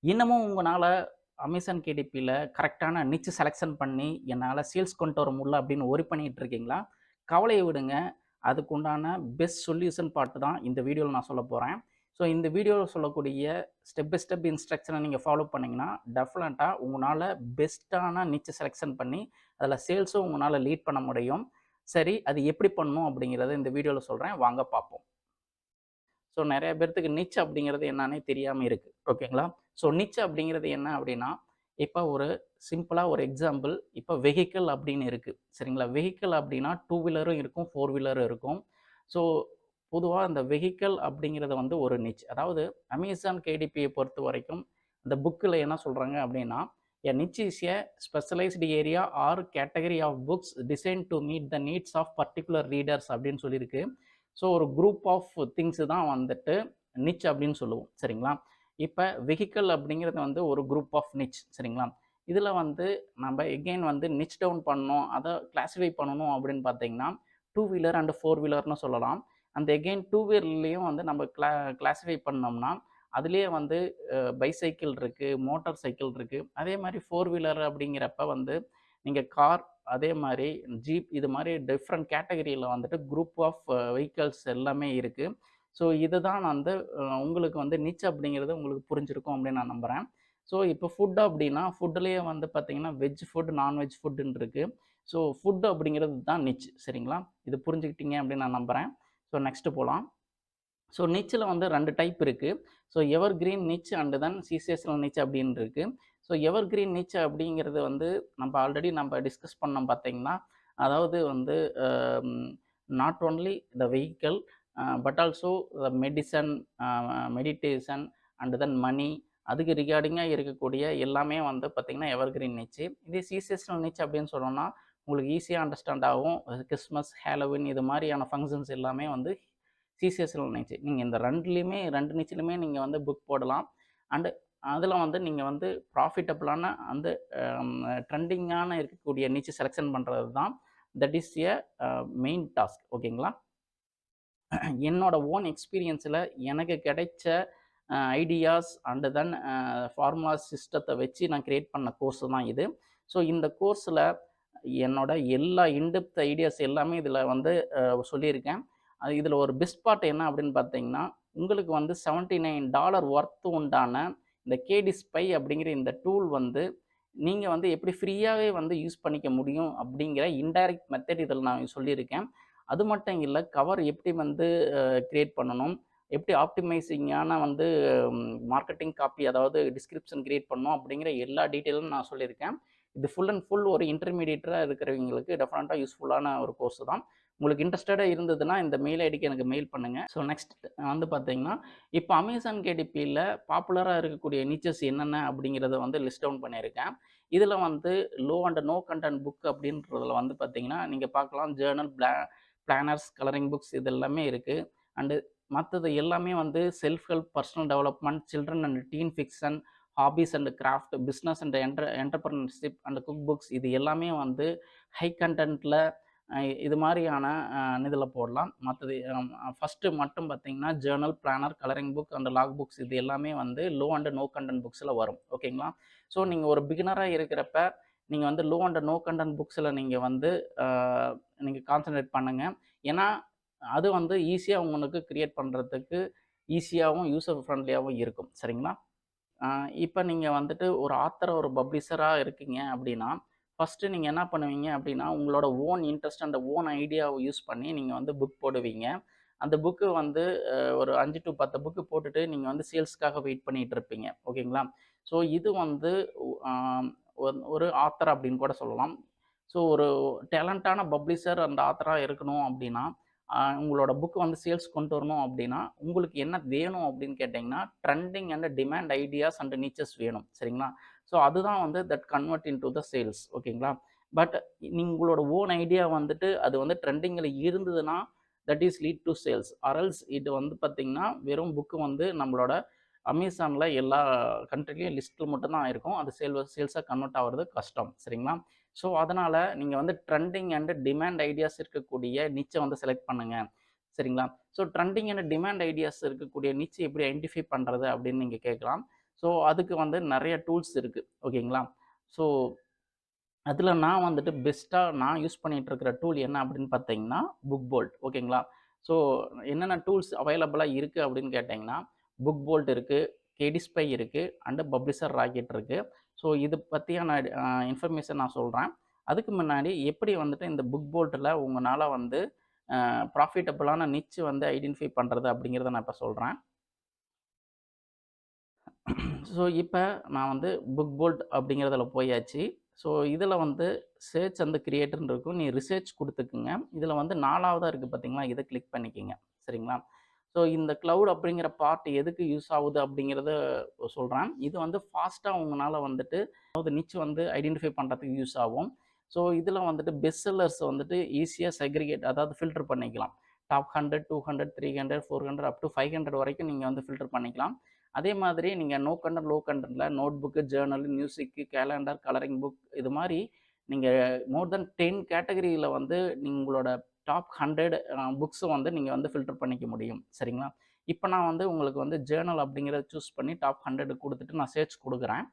இன்னமும் உங்கனால அமேசான் கேடிபில கரெக்ட்டான நிச் செலக்ஷன் பண்ணி, என்னால சேல்ஸ் கொண்டு வர முடியல அப்படின்னு வொரி பண்ணிட்டு இருக்கீங்களா? கவலைய விடுங்க. அதுக்குண்டான பெஸ்ட் சொல்யூஷன் பார்ட் தான் இந்த வீடியோல நான் சொல்லப் போறேன். ஸோ இந்த வீடியோல சொல்லக்கூடிய ஸ்டெப் பை ஸ்டெப் இன்ஸ்ட்ரக்ஷன நீங்க ஃபாலோ பண்ணீங்கன்னா, டெஃபினட்டா உங்கனால பெஸ்ட்டான நிச் செலக்ஷன் பண்ணி, அதில சேல்ஸும் உங்கனால லீட் பண்ண முடியும். சரி, அது எப்படி பண்ணணும் அப்படிங்கிறத இந்த வீடியோல சொல்றேன். வாங்க பார்ப்போம். ஸோ நெறைய பேர்த்துக்கு நிச் அப்படிங்கிறது என்னான்னே தெரியாம இருக்கு. ஓகேங்களா? ஸோ நிச் அப்படிங்கிறது என்ன அப்படின்னா, இப்ப ஒரு சிம்பிளா ஒரு எக்ஸாம்பிள், இப்ப வெஹிக்கிள் அப்படின்னு இருக்கு. சரிங்களா? வெஹிக்கிள் அப்படின்னா 2 வீலரும் இருக்கும், 4 வீலரும் இருக்கும். ஸோ பொதுவா இந்த வெஹிக்கிள் அப்படிங்கிறது வந்து ஒரு நிச். அதாவது அமேசான் கேடிபிய பொறுத்தவரைக்கும், இந்த புக்ல என்ன சொல்றாங்க அப்படின்னா, "a niche is a specialized area or category of books designed to meet the needs of particular readers" அப்படின்னு சொல்லியிருக்கு. ஸோ ஒரு குரூப் ஆஃப் திங்ஸ் தான் வந்துட்டு நிச் அப்படின்னு சொல்லுவோம். சரிங்களா? இப்ப வெஹிக்கிள் அப்படிங்கிறது வந்து ஒரு குரூப் ஆஃப் நிச். சரிங்களா? இதுல வந்து நம்ம எகைன் வந்து நிச் டவுன் பண்ணணும். அத கிளாசிஃபை பண்ணணும் அப்படின்னு பார்த்தீங்கன்னா, 2 வீலர் அண்ட் 4 வீலர்ன்னு சொல்லலாம். அந்த எகைன் 2 வீலர்லயும் வந்து நம்ம கிளாசிஃபை பண்ணோம்னா, அதிலேயே வந்து பைசைக்கிள் இருக்கு, மோட்டார் சைக்கிள் இருக்கு. அதே மாரி 4 வீலர் அப்படிங்கிறப்ப வந்து நீங்க கார், அதே மாரி ஜீப் இது மாரி டிஃபரெண்ட் கேட்டகரியில வந்துட்டு குரூப் ஆஃப் வெஹிக்கிள்ஸ் எல்லாமே இருக்கு. ஸோ இதுதான் வந்து உங்களுக்கு வந்து நிச் அப்படிங்கிறது உங்களுக்கு புரிஞ்சிருக்கும் அப்படின்னு நான் நம்புறேன். ஸோ இப்போ ஃபுட் அப்படின்னா, ஃபுட்லயே வந்து பார்த்தீங்கன்னா, வெஜ் ஃபுட், நான்வெஜ் ஃபுட்ன்னு இருக்கு. ஸோ ஃபுட் அப்படிங்கிறது தான் நிச். சரிங்களா? இது புரிஞ்சுக்கிட்டீங்க அப்படின்னு நான் நம்புறேன். ஸோ நெக்ஸ்ட் போலாம். ஸோ நிச்சில வந்து 2 டைப் இருக்கு. ஸோ எவர்கிரீன் நிச் அண்ட் தென் சீசேஷனல் நிச் அப்படின்னு இருக்கு. ஸோ எவர்கிரீன் நிச் அப்படிங்கிறது வந்து நம்ம ஆல்ரெடி டிஸ்கஸ் பண்ணோம் பார்த்தீங்கன்னா, அதாவது வந்து not only the vehicle but also the medicine, meditation and then money அதுக்கு ரிகார்டிங்கா இருக்கக்கூடிய எல்லாமே வந்து பார்த்தீங்கன்னா, எவர்கிரீன் நிச். இதே சீசேஷனல் நிச் அப்படின்னு சொன்னோம்னா, உங்களுக்கு ஈஸியா அண்டர்ஸ்டாண்ட் ஆகும். கிறிஸ்மஸ், ஹாலோவீன் இது மாரியான ஃபங்ஷன்ஸ் எல்லாமே வந்து சீசேஷனல் நிச். நீங்க இந்த 2 நிச்சிலுமே நீங்க வந்து புக் போடலாம். அண்ட் அதில வந்து நீங்க வந்து ப்ராஃபிட்டபிளான அந்த ட்ரெண்டிங்கான இருக்கக்கூடிய நிச் செலக்ஷன் பண்றது தான் that is a main task. ஓகேங்களா? என்னோட ஓன் எக்ஸ்பீரியன்ஸ்ல எனக்கு கிடைச்ச ஐடியாஸ் அண்ட் தென் ஃபார்முலா சிஸ்டத்த வச்சு நான் கிரியேட் பண்ண கோர்ஸ் தான் இது. ஸோ இந்த கோர்ஸ்ல என்னோட எல்லா இன்டெப்த் ஐடியாஸ் எல்லாமே இதில வந்து சொல்லியிருக்கேன். இதில ஒரு பெஸ்ட் பார்ட் என்ன அப்படின்னு பார்த்தீங்கன்னா, உங்களுக்கு வந்து $79 வொர்த் உண்டான இந்த கேடி ஸ்பை அப்படிங்கிற இந்த டூல் வந்து, நீங்க வந்து எப்படி ஃப்ரீயாவே வந்து யூஸ் பண்ணிக்க முடியும் அப்படிங்கிற இன்டைரக்ட் மெத்தட் இதில நான் சொல்லியிருக்கேன். அது மட்டும் இல்ல, கவர் எப்படி வந்து கிரியேட் பண்ணணும், எப்படி ஆப்டிமைசிங்கான வந்து மார்க்கெட்டிங் காப்பி அதாவது டிஸ்கிரிப்ஷன் கிரியேட் பண்ணணும் அப்படிங்கிற எல்லா டீட்டெயிலும் நான் சொல்லியிருக்கேன். இது ஃபுல் அண்ட் ஃபுல் ஒரு இன்டர்மீடியேட்டரா இருக்கிறவங்களுக்கு டெஃபினட்டா யூஸ்ஃபுல்லான ஒரு கோர்ஸ் தான். உங்களுக்கு இன்ட்ரஸ்டடா இருந்ததுன்னா, இந்த மெயில் ஐடிக்கு எனக்கு மெயில் பண்ணுங்க. ஸோ நெக்ஸ்ட் வந்து பார்த்தீங்கன்னா, இப்போ அமேசான் கேடிபில பாப்புலரா இருக்கக்கூடிய நிச்சஸ் என்னென்ன அப்படிங்கிறத வந்து லிஸ்ட் டவுன் பண்ணியிருக்கேன். இதில வந்து low and no content book அப்படின்றதுல வந்து பார்த்தீங்கன்னா, நீங்க பார்க்கலாம் ஜர்னல், பிளானர்ஸ், கலரிங் புக்ஸ் இது எல்லாமே இருக்கு. அண்டு மத்தது எல்லாமே வந்து self help, personal development, children and teen fiction, hobbies and craft, business and entrepreneurship and cook books இது எல்லாமே வந்து ஹை கன்டென்ட்ல இது மாரியான இதில போடலாம். மத்தது ஃபர்ஸ்ட்டு மட்டும் பார்த்தீங்கன்னா, journal, planner, colouring book and log books இது எல்லாமே வந்து லோ அண்ட் நோ கன்டென்ட் புக்ஸ்ல வரும். ஓகேங்களா? ஸோ நீங்க ஒரு பிகினரா இருக்கிறப்ப, நீங்க வந்து லோ அண்ட் நோ கன்டென்ட் புக்ஸ்ல நீங்க வந்து அ நீங்க கான்சன்ட்ரேட் பண்ணுங்க. ஏன்னா, அது வந்து ஈஸியா உங்களுக்கு கிரியேட் பண்றதுக்கு ஈஸியாவும், யூசர் ஃப்ரெண்ட்லியாவும் இருக்கும். சரிங்களா? ஆ இப்ப நீங்க வந்துட்டு ஒரு ஆத்தர், ஒரு பப்ளிஷரா இருக்கீங்க அப்படின்னா, ஃபர்ஸ்ட்டு நீங்க என்ன பண்ணுவீங்க அப்படின்னா, உங்களோட ஓன் இன்ட்ரெஸ்ட் அண்ட் ஓன் ஐடியாவ யூஸ் பண்ணி நீங்க வந்து புக் போடுவீங்க. அந்த புக்கு வந்து ஒரு 5 டூ 10 புக்கு போட்டுட்டு நீங்க வந்து சேல்ஸ்க்காக வெயிட் பண்ணிட்டு இருப்பீங்க. ஓகேங்களா? ஸோ இது வந்து ஆ ஒரு ஆத்தர் அப்படின்னு கூட சொல்லலாம். ஸோ ஒரு டேலண்டான பப்ளிஷர் அண்ட் ஆத்தரா இருக்கணும் அப்படின்னா, உங்களோட புக் வந்து சேல்ஸ் கொண்டு வரணும் அப்படின்னா, உங்களுக்கு என்ன வேணும் அப்படின்னு கேட்டீங்கன்னா, trending and demand ideas and niches வேணும். சரிங்களா? ஸோ அதுதான் வந்து that convert into the sales. ஓகேங்களா? பட் உங்களோட ஓன் ஐடியா வந்துட்டு அது வந்து ட்ரெண்டிங்கில இருந்ததுன்னா, that is lead to sales. Or else இது வந்து பார்த்தீங்கன்னா, வெறும் புக் வந்து நம்மளோட அமேசான்ல எல்லா கண்ட்ரிலயும் லிஸ்ட்ல மட்டும் தான் இருக்கும். அது சேல்ஸா கன்வெர்ட் ஆவுறது கஷ்டம். சரிங்களா? ஸோ, அதனால நீங்க வந்து ட்ரெண்டிங் அண்ட் டிமாண்ட் ஐடியாஸ் இருக்கக்கூடிய நிச்ச வந்து செலக்ட் பண்ணுங்க. சரிங்களா? So, trending and demand ideas இருக்கக்கூடிய நிச் எப்படி ஐடென்டிஃபை பண்றது அப்படின்னு நீங்க கேட்கலாம். ஸோ அதுக்கு வந்து நிறைய டூல்ஸ் இருக்குது, ஓகேங்களா? ஸோ அதில் நான் வந்துட்டு பெஸ்ட்டாக நான் யூஸ் பண்ணிகிட்டு இருக்கிற டூல் என்ன அப்படின்னு பார்த்தீங்கன்னா புக் போல்ட், ஓகேங்களா? ஸோ என்னென்ன டூல்ஸ் அவைலபிளாக இருக்குது அப்படின்னு கேட்டிங்கன்னா புக் போல்ட் இருக்குது, கேடிஸ்பை இருக்குது, அண்டு பப்ளிஷர் ராக்கெட் இருக்குது. ஸோ இது பற்றியான இன்ஃபர்மேஷன் நான் சொல்கிறேன். அதுக்கு முன்னாடி எப்படி வந்துட்டு இந்த புக் போல்ட்டில் உங்களால் வந்து ப்ராஃபிட்டபுளான நிச்சு வந்து ஐடென்டிஃபை பண்ணுறது அப்படிங்கிறத நான் இப்போ சொல்கிறேன். ஸோ இப்போ நான் வந்து புக் போல்ட் அப்படிங்கிறதுல போயாச்சு. ஸோ இதில் வந்து சர்ச் அந்த கிரியேட்டர்னு இருக்கும். நீ ரிசர்ச் கொடுத்துக்குங்க. இதில் வந்து 4வதா இருக்குது பார்த்தீங்களா, இதை கிளிக் பண்ணிக்கங்க. சரிங்களா? ஸோ இந்த க்ளவுட் அப்படிங்கிற பார்ட் எதுக்கு யூஸ் ஆகுது அப்படிங்கிறத சொல்கிறேன். இது வந்து ஃபாஸ்ட்டாக உங்களால் வந்துட்டு அதாவது நிச் வந்து ஐடென்டிஃபை பண்ணுறதுக்கு யூஸ் ஆகும். ஸோ இதில் வந்துட்டு பெஸ்ட் செல்லர்ஸ் வந்துட்டு ஈஸியாக செக்ரிகேட் அதாவது ஃபில்டர் பண்ணிக்கலாம். டாப் 100, 200, 300, 400 அப் டு 500 வரைக்கும் நீங்கள் வந்து ஃபில்டர் பண்ணிக்கலாம். அதே மாதிரி நீங்கள் நோ கண்டென்ட், லோ கண்டென்ட்டில் notebook, journal, music, calendar, colouring book இது மாதிரி நீங்கள் மோர் தென் 10 கேட்டகரியில் வந்து உங்களோட டாப் 100 புக்ஸை வந்து நீங்கள் வந்து ஃபில்டர் பண்ணிக்க முடியும். சரிங்களா? இப்போ நான் வந்து உங்களுக்கு வந்து ஜேர்னல் அப்படிங்கிறத சூஸ் பண்ணி டாப் 100 கொடுத்துட்டு நான் சர்ச் கொடுக்குறேன்.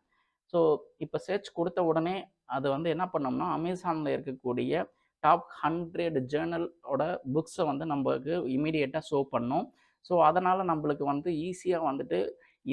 ஸோ இப்போ சர்ச் கொடுத்த உடனே அது வந்து என்ன பண்ணோம்னா அமேசானில் இருக்கக்கூடிய டாப் 100 ஜேர்னலோட புக்ஸை வந்து நம்மளுக்கு இமீடியட்டாக ஷோ பண்ணும். ஸோ அதனால் நம்மளுக்கு வந்து ஈஸியாக வந்துட்டு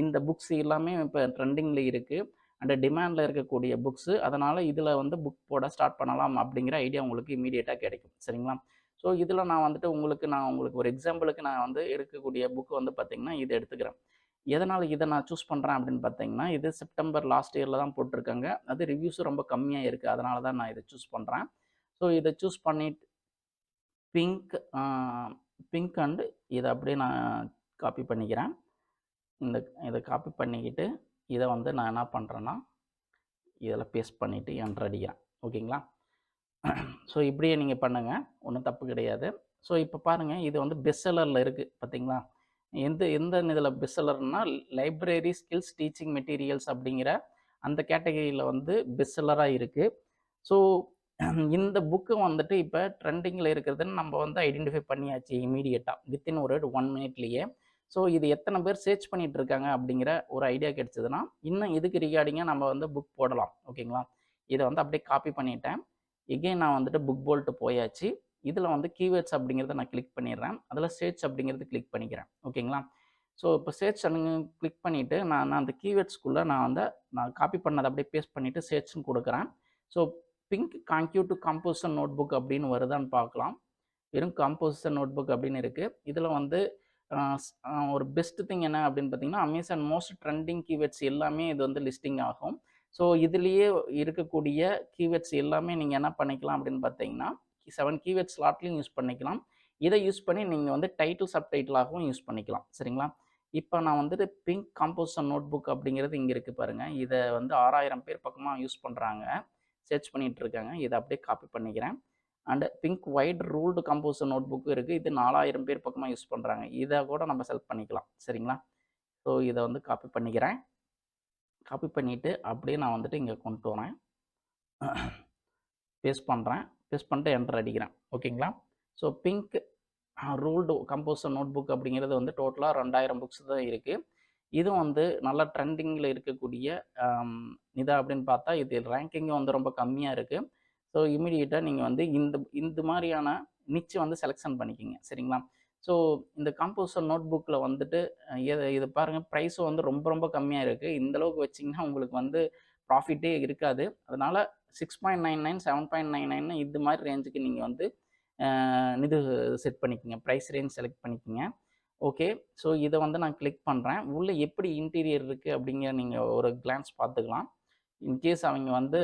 இந்த புக்ஸ் எல்லாமே இப்போ ட்ரெண்டிங்கில் இருக்குது அண்ட் டிமாண்டில் இருக்கக்கூடிய புக்ஸு. அதனால் இதில் வந்து புக் போட ஸ்டார்ட் பண்ணலாம் அப்படிங்கிற ஐடியா உங்களுக்கு இமீடியட்டாக கிடைக்கும். சரிங்களா? ஸோ இதில் நான் வந்துட்டு உங்களுக்கு ஒரு எக்ஸாம்பிளுக்கு நான் வந்து இருக்கக்கூடிய புக் வந்து பார்த்திங்கன்னா இது எடுத்துக்கிறேன். எதனால் இதை நான் சூஸ் பண்ணுறேன் அப்படின்னு பார்த்தீங்கன்னா இது செப்டம்பர் லாஸ்ட் இயரில் தான் போட்டிருக்காங்க. அது ரிவ்யூஸும் ரொம்ப கம்மியாக இருக்குது. அதனால தான் நான் இதை சூஸ் பண்ணுறேன். ஸோ இதை சூஸ் பண்ணிட்டு பிங்க் பிங்க் அண்டு இதை அப்படியே நான் காப்பி பண்ணிக்கிறேன். இதை காப்பி பண்ணிக்கிட்டு இதை வந்து நான் என்ன பண்ணுறேன்னா இதில் பேஸ்ட் பண்ணிவிட்டு என்டர் அடிக்கிறேன். ஓகேங்களா? ஸோ இப்படியே நீங்கள் பண்ணுங்கள், ஒன்றும் தப்பு கிடையாது. ஸோ இப்போ பாருங்கள், இது வந்து பெஸ்ட் செல்லரில் இருக்குது பார்த்தீங்களா? எந்த எந்த இதில் பெஸ்ட் செல்லர்னா லைப்ரரி ஸ்கில்ஸ் டீச்சிங் மெட்டீரியல்ஸ் அப்படிங்கிற அந்த கேட்டகரியில் வந்து பெஸ்ட் செல்லராக இருக்குது. ஸோ இந்த புக்கு வந்துட்டு இப்போ ட்ரெண்டிங்கில் இருக்கிறதுன்னு நம்ம வந்து ஐடென்டிஃபை பண்ணியாச்சு இமீடியட்டாக வித்தின் ஒரு 1 மினிட்லேயே. ஸோ இது எத்தனை பேர் சர்ச் பண்ணிகிட்டு இருக்காங்க அப்படிங்கிற ஒரு ஐடியா கிடைச்சதுன்னா இன்னும் இதுக்கு ரிகார்டிங்காக நம்ம வந்து புக் போடலாம். ஓகேங்களா? இதை வந்து அப்படியே காப்பி பண்ணிட்டேன். எகெயின் நான் வந்துட்டு புக் போல்ட்டு போயாச்சு. இதில் வந்து கீவேர்ட்ஸ் அப்படிங்கிறத நான் கிளிக் பண்ணிடுறேன். அதில் சர்ச் அப்படிங்கிறது கிளிக் பண்ணிக்கிறேன். ஓகேங்களா? ஸோ இப்போ சர்ச் கிளிக் பண்ணிவிட்டு நான் அந்த கீவேர்ட்ஸ்குள்ளே நான் காப்பி பண்ணதை அப்படியே பேஸ்ட் பண்ணிவிட்டு சர்ச்னு கொடுக்குறேன். ஸோ பிங்க் கான்க்யூ காம்போசிஷன் நோட் புக் அப்படின்னு வருதான்னு பார்க்கலாம். வெறும் காம்போசிஷன் நோட் புக் அப்படின்னு இருக்குது. இதில் வந்து ஒரு பெஸ்ட் திங் என்ன அப்படின்னு பார்த்தீங்கன்னா அமேசான் மோஸ்ட் ட்ரெண்டிங் கீவேர்ட்ஸ் எல்லாமே இது வந்து லிஸ்டிங் ஆகும். ஸோ இதுலேயே இருக்கக்கூடிய கீவேர்ட்ஸ் எல்லாமே நீங்கள் என்ன பண்ணிக்கலாம் அப்படின்னு பார்த்தீங்கன்னா 7 கீவேர்ட் ஸ்லாட்லையும் யூஸ் பண்ணிக்கலாம். இதை யூஸ் பண்ணி நீங்கள் வந்து டைட்டில் சப்டைட்டிலாகவும் யூஸ் பண்ணிக்கலாம். சரிங்களா? இப்போ நான் வந்துட்டு பிங்க் காம்போசிஷன் நோட் புக் அப்படிங்கிறது இங்கே இருக்குது பாருங்கள். இதை வந்து 6000 பேர் பக்கமாக யூஸ் பண்ணுறாங்க, சர்ச் பண்ணிகிட்டு இருக்காங்க. இதை அப்படியே காப்பி பண்ணிக்கிறேன். And pink white ruled composer note book இருக்குது. இது 4000 பேர் பக்கமாக யூஸ் பண்ணுறாங்க. இதை கூட நம்ம செலக்ட் பண்ணிக்கலாம். சரிங்களா? ஸோ இதை வந்து காப்பி பண்ணிக்கிறேன். காப்பி பண்ணிவிட்டு அப்படியே நான் வந்துட்டு இங்கே கொண்டு வரேன். பேஸ்ட் பண்ணுறேன். பேஸ்ட் பண்ணிட்டு என்டர் அடிக்கிறேன். ஓகேங்களா? So pink ruled composer note book அப்படிங்கிறது வந்து டோட்டலாக 2000 புக்ஸ் தான் இருக்குது. இதுவும் வந்து நல்ல ட்ரெண்டிங்கில் இருக்கக்கூடிய இதா அப்படின்னு பார்த்தா இது ரேங்கிங்கும் வந்து ரொம்ப கம்மியாக இருக்குது. ஸோ இமீடியட்டாக நீங்கள் வந்து இந்த மாதிரியான நிச்சு வந்து செலெக்ஷன் பண்ணிக்கிங்க. சரிங்களா? ஸோ இந்த காம்போசர் நோட் புக்கில் வந்துட்டு இது பாருங்கள், ப்ரைஸும் வந்து ரொம்ப ரொம்ப கம்மியாக இருக்குது. இந்தளவுக்கு வச்சிங்கன்னா உங்களுக்கு வந்து ப்ராஃபிட்டே இருக்காது. அதனால் 6.99, 7.99 இது மாதிரி ரேஞ்சுக்கு நீங்கள் வந்து இது செட் பண்ணிக்கோங்க. ப்ரைஸ் ரேஞ்ச் செலக்ட் பண்ணிக்கோங்க. ஓகே. ஸோ இதை வந்து நான் கிளிக் பண்ணுறேன். உள்ளே எப்படி இன்டீரியர் இருக்குது அப்படிங்கிற நீங்கள் ஒரு கிளான்ஸ் பார்த்துக்கலாம். இன்கேஸ் அவங்க வந்து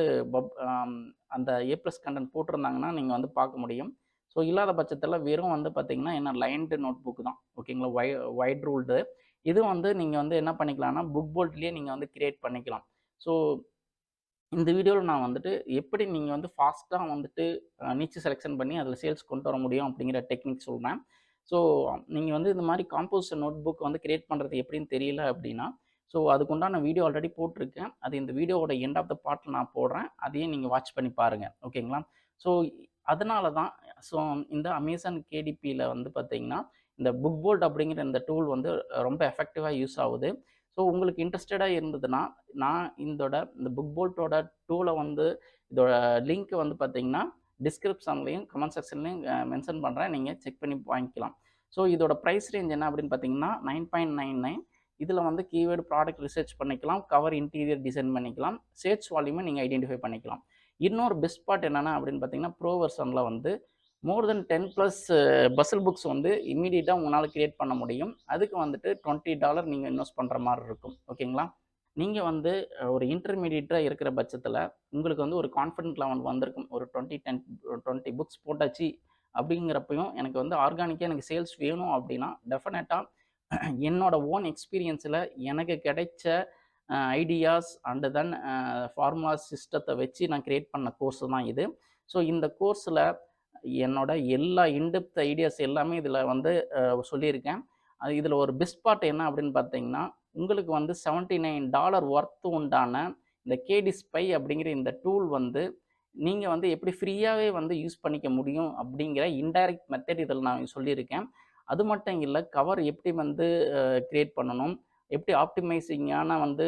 அந்த ஏ+ கண்டென்ட் போட்டிருந்தாங்கன்னா நீங்கள் வந்து பார்க்க முடியும். ஸோ இல்லாத பட்சத்தில் வெறும் வந்து பார்த்தீங்கன்னா என்ன லைன்டு நோட் புக் தான். ஓகேங்களா? White ruled. இது வந்து நீங்கள் வந்து என்ன பண்ணிக்கலாம்னா புக் போல்ட்லேயே நீங்கள் வந்து கிரியேட் பண்ணிக்கலாம். ஸோ இந்த வீடியோவில் நான் வந்துட்டு எப்படி நீங்கள் வந்து ஃபாஸ்ட்டாக வந்துட்டு நீச்சு செலெக்ஷன் பண்ணி அதில் சேல்ஸ் கொண்டு வர முடியும் அப்படிங்கிற டெக்னிக் சொல்கிறேன். ஸோ நீங்கள் வந்து இந்த மாதிரி காம்போசிஷன் நோட் புக் வந்து கிரியேட் பண்ணுறது எப்படின்னு தெரியல அப்படின்னா ஸோ அதுக்குண்டான வீடியோ ஆல்ரெடி போட்டிருக்கேன். அது இந்த வீடியோவோட எண்ட் ஆஃப் த பார்ட்டில் நான் போடுறேன். அதையும் நீங்கள் வாட்ச் பண்ணி பாருங்கள். ஓகேங்களா? ஸோ அதனால தான் ஸோ இந்த அமேசான் கேடிபியில் வந்து பார்த்தீங்கன்னா இந்த புக் போல்ட் அப்படிங்கிற இந்த டூல் வந்து ரொம்ப எஃபெக்டிவாக யூஸ் ஆகுது. ஸோ உங்களுக்கு இன்ட்ரெஸ்டடாக இருந்ததுன்னா, நான் இந்த புக் போல்ட்டோட டூலை வந்து இதோட லிங்க் வந்து பார்த்தீங்கன்னா, டிஸ்கிரிப்ஷன்லேயும் கமெண்ட் செக்ஷன்லேயும் மென்ஷன் பண்ணுறேன். நீங்கள் செக் பண்ணி வாங்கிக்கலாம். ஸோ இதோட ப்ரைஸ் ரேஞ்ச் என்ன அப்படின்னு பார்த்தீங்கன்னா 9.99. இதில் வந்து கீவேர்டு ப்ராடக்ட் ரிசர்ச் பண்ணிக்கலாம், கவர் இன்டீரியர் டிசைன் பண்ணிக்கலாம், சர்ச் வால்யூமை நீங்கள் ஐடென்டிஃபை பண்ணிக்கலாம். இன்னொரு பெஸ்ட் பார்ட் என்னென்னா அப்படின்னு பார்த்தீங்கன்னா, ப்ரோ வெர்ஷனில் வந்து மோர் தென் 10 ப்ளஸ் பசில் புக்ஸ் வந்து இம்மீடியட்டாக உங்களால் கிரியேட் பண்ண முடியும். அதுக்கு வந்துட்டு $20 நீங்கள் இன்வெஸ்ட் பண்ணுற மாதிரி இருக்கும். ஓகேங்களா? நீங்கள் வந்து ஒரு இன்டர்மீடியேட்டாக இருக்கிற பட்சத்தில் உங்களுக்கு வந்து ஒரு கான்ஃபிடென்ட் லெவல் வந்திருக்கும். ஒரு 20 புக்ஸ் போட்டாச்சு அப்படிங்கிறப்பையும் எனக்கு வந்து ஆர்கானிக்காக எனக்கு சேல்ஸ் வேணும் அப்படின்னா டெஃபினட்டாக என்னோட ஓன் எக்ஸ்பீரியன்ஸில் எனக்கு கிடைச்ச ஐடியாஸ் அண்டு தென் ஃபார்முலா சிஸ்டத்தை வச்சு நான் கிரியேட் பண்ண கோர்ஸ் தான் இது. ஸோ இந்த கோர்ஸில் என்னோட எல்லா இன்டெப்த் ஐடியாஸ் எல்லாமே இதில் வந்து சொல்லியிருக்கேன். இதில் ஒரு பெஸ்ட் பார்ட் என்ன அப்படின்னு பார்த்தீங்கன்னா, உங்களுக்கு வந்து $79 ஒர்த் உண்டான இந்த கேடி ஸ்பை அப்படிங்கிற இந்த டூல் வந்து நீங்கள் வந்து எப்படி ஃப்ரீயாகவே வந்து யூஸ் பண்ணிக்க முடியும் அப்படிங்கிற இன்டைரக்ட் மெத்தட் இதில் நான் சொல்லியிருக்கேன். அது மட்டும் இல்லை, கவர் எப்படி வந்து கிரியேட் பண்ணணும், எப்படி ஆப்டிமைசிங்கான வந்து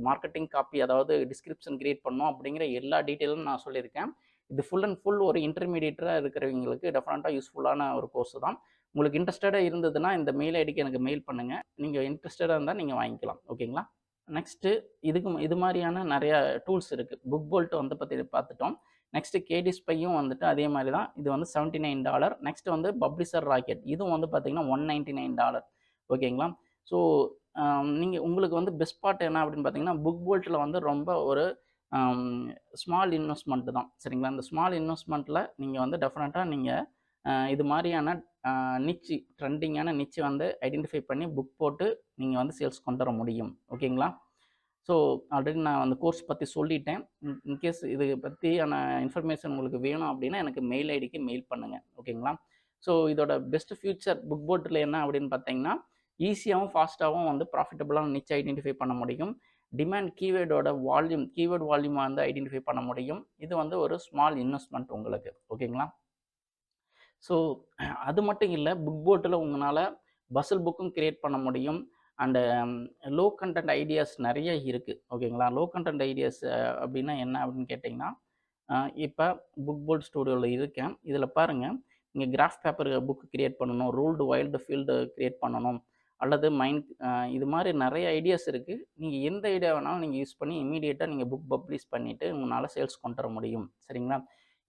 மார்க்கெட்டிங் காப்பி அதாவது டிஸ்கிரிப்ஷன் கிரியேட் பண்ணணும் அப்படிங்கிற எல்லா டீட்டெயிலும் நான் சொல்லியிருக்கேன். இது ஃபுல் அண்ட் ஃபுல் ஒரு இன்டர்மீடியேட்டாக இருக்கிறவங்களுக்கு டெஃபினட்டாக யூஸ்ஃபுல்லான ஒரு கோர்ஸ் தான். உங்களுக்கு இன்ட்ரெஸ்டடாக இருந்ததுன்னா இந்த மெயில் ஐடிக்கு எனக்கு மெயில் பண்ணுங்கள். நீங்கள் இன்ட்ரெஸ்டடாக இருந்தால் நீங்கள் வாங்கிக்கலாம். ஓகேங்களா? நெக்ஸ்ட்டு இது மாதிரியான நிறையா டூல்ஸ் இருக்குது. புக் போல்ட் வந்து பற்றி பார்த்துட்டோம். நெக்ஸ்ட்டு கேடி ஸ்பையும் வந்துட்டு அதே மாதிரி தான். இது வந்து $79. நெக்ஸ்ட் வந்து பப்ளிஷர் ராக்கெட். இதுவும் வந்து பார்த்தீங்கன்னா $199. ஓகேங்களா? ஸோ நீங்கள் உங்களுக்கு வந்து பெஸ்ட் பார்ட் என்ன அப்படின்னு பார்த்தீங்கன்னா, புக் போல்ட்டில் வந்து ரொம்ப ஒரு ஸ்மால் இன்வெஸ்ட்மெண்ட் தான். சரிங்களா? இந்த ஸ்மால் இன்வெஸ்ட்மெண்ட்டில் நீங்கள் வந்து டெஃபினட்டாக நீங்கள் இது மாதிரியான நிச்சு ட்ரெண்டிங்கான நிச்சு வந்து ஐடென்டிஃபை பண்ணி புக் போட்டு நீங்கள் வந்து சேல்ஸ் கொண்டு வர முடியும். ஓகேங்களா? ஸோ ஆல்ரெடி நான் அந்த கோர்ஸ் பற்றி சொல்லிட்டேன். இன்கேஸ் இது பற்றியான இன்ஃபர்மேஷன் உங்களுக்கு வேணும் அப்படின்னா எனக்கு மெயில் ஐடிக்கு மெயில் பண்ணுங்கள். ஓகேங்களா? ஸோ இதோட பெஸ்ட் ஃபியூச்சர் புக் போர்ட்டில் என்ன அப்படின்னு பார்த்தீங்கன்னா, ஈஸியாகவும் ஃபாஸ்ட்டாகவும் வந்து ப்ராஃபிட்டபுளான நிச் ஐடென்டிஃபை பண்ண முடியும். டிமாண்ட் கீவேர்டோட கீவேர்ட் வால்யூமை வந்து ஐடென்டிஃபை பண்ண முடியும். இது வந்து ஒரு ஸ்மால் இன்வெஸ்ட்மெண்ட் உங்களுக்கு. ஓகேங்களா? ஸோ அது மட்டும் இல்லை, புக் போர்ட்டில் உங்களால் பசில் புக்கும் கிரியேட் பண்ண முடியும். அண்டு லோ கண்டென்ட் ஐடியாஸ் நிறைய இருக்குது. ஓகேங்களா? லோ கண்டென்ட் ஐடியாஸ் அப்படின்னா என்ன அப்படின்னு கேட்டிங்கன்னா, இப்போ புக் போர்ட் ஸ்டூடியோவில் இருக்கேன். இதில் பாருங்கள், நீங்கள் கிராஃப் பேப்பர் புக் கிரியேட் பண்ணணும், ரூல்டு வைல்டு ஃபீல்டு கிரியேட் பண்ணணும், அல்லது மைண்ட் இது மாதிரி நிறைய ஐடியாஸ் இருக்குது. நீங்கள் எந்த ஐடியா வேணாலும் நீங்கள் யூஸ் பண்ணி இமீடியட்டாக நீங்கள் புக் பப்ளிஷ் பண்ணிவிட்டு உங்களால் சேல்ஸ் கொண்டு வர முடியும். சரிங்களா?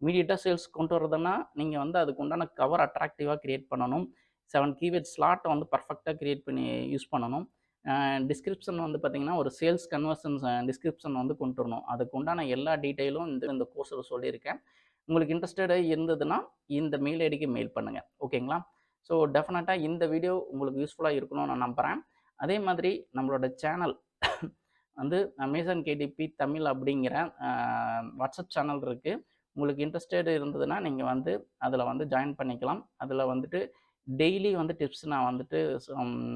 இமீடியட்டாக சேல்ஸ் கொண்டு வரதுன்னா நீங்கள் வந்து அதுக்கு உண்டான கவர் அட்ராக்டிவாக கிரியேட் பண்ணணும். 7 கீவேர்ட் ஸ்லாட்டை வந்து பர்ஃபெக்டாக கிரியேட் பண்ணி யூஸ் பண்ணணும். டிஸ்கிரிப்ஷன் வந்து பார்த்தீங்கன்னா, ஒரு சேல்ஸ் கன்வர்ஷன்ஸ் டிஸ்கிரிப்ஷன் வந்து கொண்டு வரணும். அதுக்கு உண்டான எல்லா டீட்டெயிலும் இந்த கோர்ஸில் சொல்லியிருக்கேன். உங்களுக்கு இன்ட்ரெஸ்டடாக இருந்ததுன்னா இந்த மெயில் ஐடிக்கு மெயில் பண்ணுங்கள். ஓகேங்களா? ஸோ டெஃபினட்டாக இந்த வீடியோ உங்களுக்கு யூஸ்ஃபுல்லாக இருக்கணும்னு நான் நம்புகிறேன். அதே மாதிரி நம்மளோட சேனல் வந்து அமேசான் கேடிபி தமிழ் அப்படிங்கிற வாட்ஸ்அப் சேனல் இருக்குது. உங்களுக்கு இன்ட்ரெஸ்டட் இருந்ததுன்னா நீங்கள் வந்து அதில் வந்து ஜாயின் பண்ணிக்கலாம். அதில் வந்துட்டு டெய்லி வந்து டிப்ஸ் நான் வந்துட்டு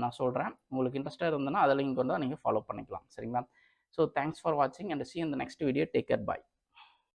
நான் சொல்கிறேன். உங்களுக்கு இன்ட்ரெஸ்ட்டாக இருந்ததுன்னா அதில் நீங்கள் வந்து நீங்கள் ஃபாலோ பண்ணிக்கலாம். சரிங்களா? ஸோ தேங்க்ஸ் ஃபார் வாட்சிங் and see you in the next video. Take care. Bye.